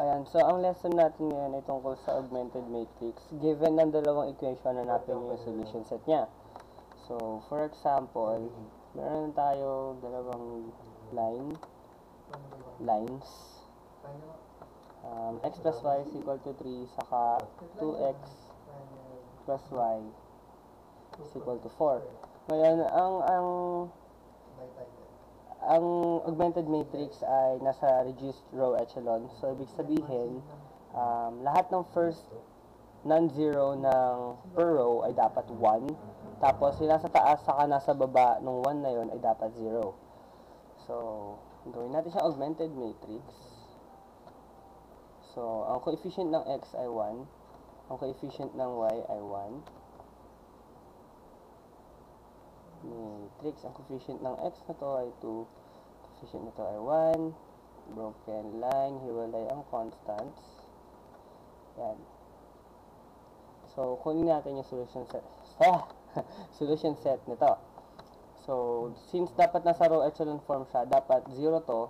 Ayan, so ang lesson natin ngayon ay tungkol sa augmented matrix. Given ng dalawang equation, hanapin nyo yung solution set niya. So, for example, meron tayo dalawang lines. X plus y is equal to 3, saka 2x plus y is equal to 4. Ngayon, ang augmented matrix ay nasa reduced row echelon. So, ibig sabihin, lahat ng first non-zero ng per row ay dapat 1. Tapos, yung nasa taas saka nasa baba ng 1 na yon ay dapat 0. So, gawin natin siya augmented matrix. So, ang coefficient ng x ay 1. Ang coefficient ng y ay 1. Matrix, ang coefficient ng x na to ay 2. Coefficient na to ay 1. Broken line, hiwalay ang constants. Yan. So, kunin natin yung solution set. Solution set nito. So, since dapat nasa row echelon form siya, dapat 0 to,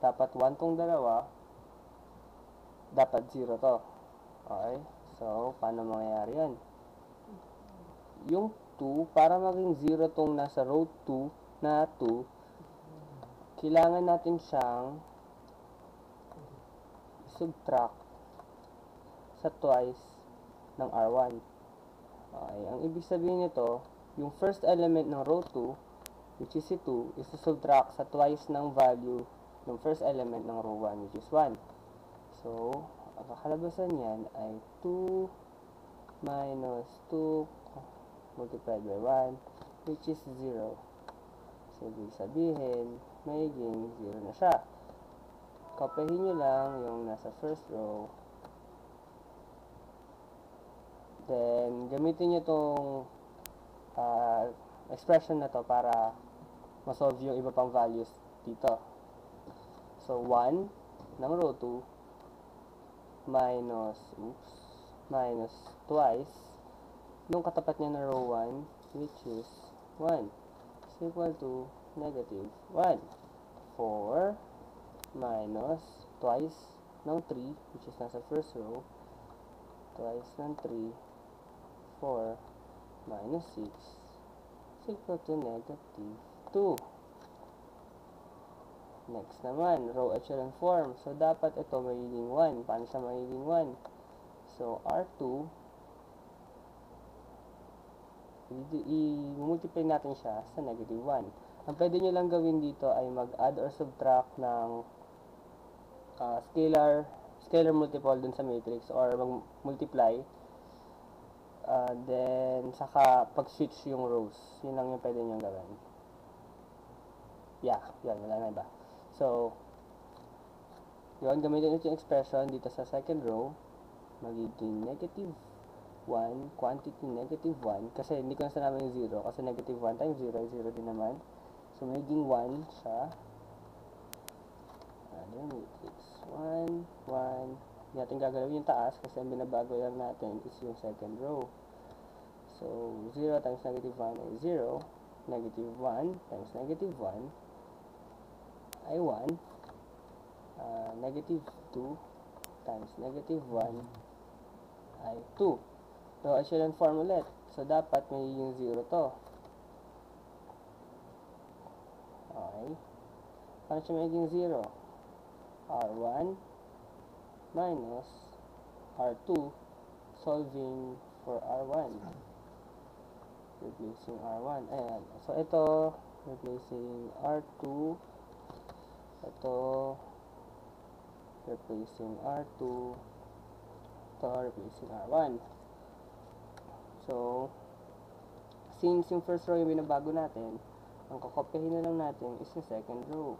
dapat 1 tong dalawa, dapat 0 to. Okay? So, paano mangyayari yan? Yung 2, para maging 0 tong nasa row 2 na 2, kailangan natin siyang subtract sa twice ng R1. Okay, ang ibig sabihin nito, yung first element ng row 2, which is si 2, is to subtract sa twice ng value ng first element ng row 1, which is 1. So, ang kakalabasan yan ay 2 minus 2 multiplied by 1, which is 0. So, ibig sabihin, magiging 0 na siya. Kopyahin nyo lang yung nasa first row. Then, gamitin nyo itong expression na to para masolve yung iba pang values dito. So, 1 ng row 2 minus twice nung katapat niya na row 1, which is 1, is equal to negative 1. 4 minus twice ng 3, which is nasa first row, twice ng 3, 4 minus 6 is equal to negative 2. Next naman, row echelon form. So, dapat ito magiging 1. Paano siya magiging 1? So, R2, i-multiply natin siya sa negative 1. Ang pwede nyo lang gawin dito ay mag-add or subtract ng scalar multiple dun sa matrix, or mag-multiply. Then, saka pag-switch yung rows. Yun lang yung pwede nyo gawin. Yeah, yun. Wala na iba. So, yun. Gamitin ito yung expression dito sa second row. Magiging negative 1, quantity negative 1. Kasi hindi ko nasa namin yung 0. Kasi negative 1 times 0 ay 0 din naman. So, magiging 1 siya. Ano matrix? 1, 1. Hindi natin gagalawin yung taas kasi ang binabago lang natin is yung second row. So, 0 times negative 1 ay 0. Negative 1 times negative 1 ay 1. Negative 2 times negative 1 ay 2. So, echelon form ulit. So, dapat magiging 0 to. Okay. Paano siya magiging 0? R1 minus R2, solving for R1. Replacing R1. Ayan. So, ito, replacing R2. Ito, replacing R2. Ito, replacing R1. So, since yung first row yung binabago natin, ang kakopyahin na lang natin is yung second row.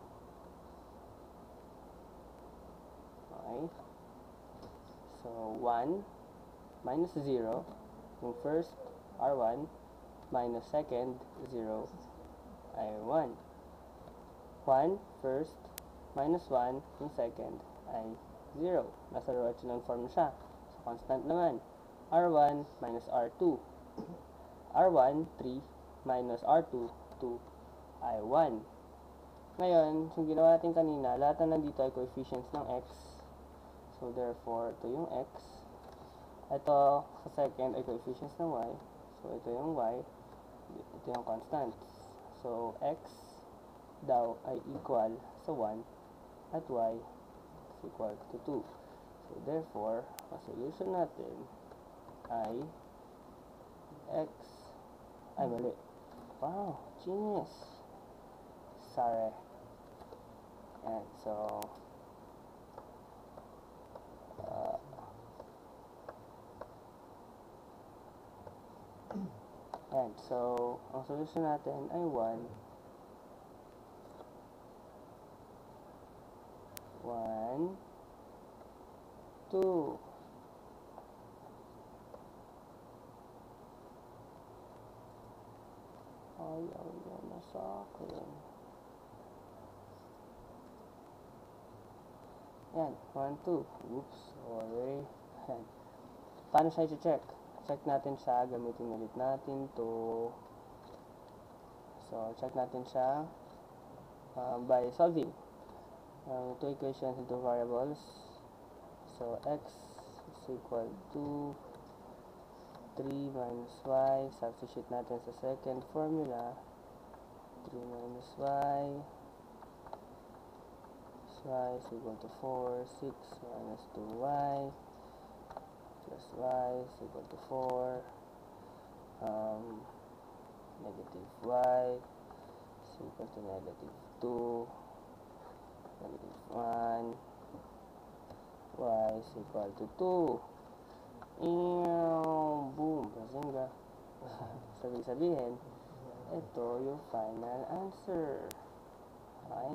Okay. So, 1 minus 0, yung first, R1, minus second, 0, ay 1. 1, first, minus 1, yung second, ay 0. Nasa row echelon form na siya. So, constant naman. R1 minus R2. R1, 3, minus R2, 2, ay 1. Ngayon, yung ginawa natin kanina, lahat na nandito ay coefficients ng x. So, So, therefore, ito yung x. Ito, sa second, ay coefficients ng y. So, ito yung y. Ito yung constants. So, x daw ay equal sa 1 at y is equal to 2. So, therefore, ang solution natin ay x ay mali. Wow, genius! Sorry. And so, ang solution natin ay 1, 2. Ayaw na sa akin. Yan, 1, 2. Oops, sorry. Yan. Paano siya i-check? Check natin siya, gamitin ulit natin to. So, check natin siya by solving two equations into variables. So, x is equal to 3 minus y. Substitute natin sa second formula. 3 minus y. Y is equal to 4. 6 minus 2y. Plus y is equal to 4. Negative y is equal to negative 2. Negative 1. Y is equal to 2. Boom! Bazinga! Sabihin, ito yung final answer. Okay?